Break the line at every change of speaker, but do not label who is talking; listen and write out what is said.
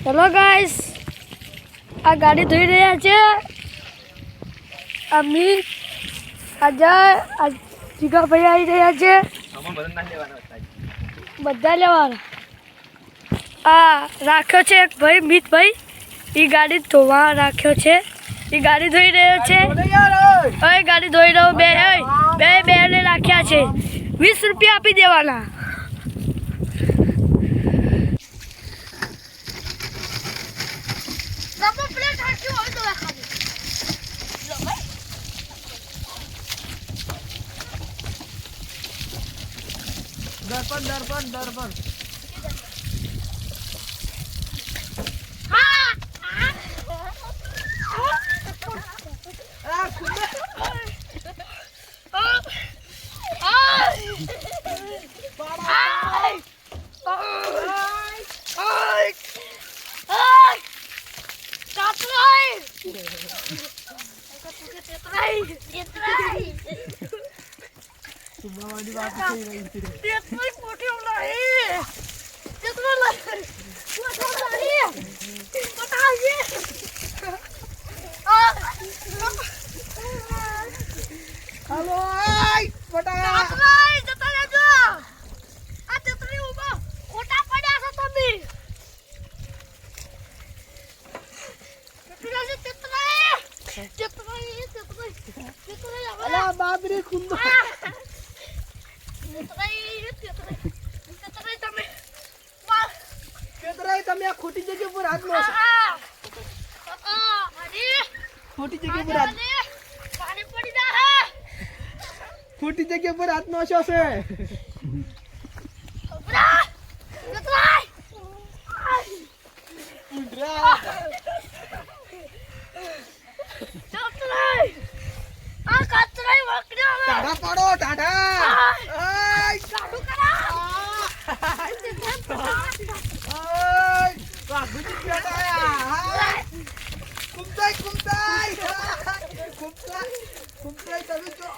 Hello guys, આ ગાડી ધોઈ રહ્યા છે. અમી અજય જીગાભાઈ આવી રહ્યા છે. બધા લેવાના. આ રાખ્યો છે એક ભાઈ મિતભાઈ, એ ગાડી ધોવા રાખ્યો છે. એ ગાડી ધોઈ રહ્યો છે. હવે ગાડી ધોઈ રહ્યો. બે ને રાખ્યા છે. 20 રૂપિયા આપી દેવાના.
દર્પણ Halo, ay, bata.
જતા રહેજો. આ તેતરી ઉભો ખોટા પડ્યા છો તમે. તેતરી
અલા બાબરી કુંદો. તમે આ ખોટી જગ્યા પર હાથ મારો. ખોટી જગ્યા પર હાથ.
પાણી પડી જાય.
ખોટી જગ્યા પર હાથ મારશો છે. ટાઢા પાડો ટાઢા. કુમતાઈ તમે જો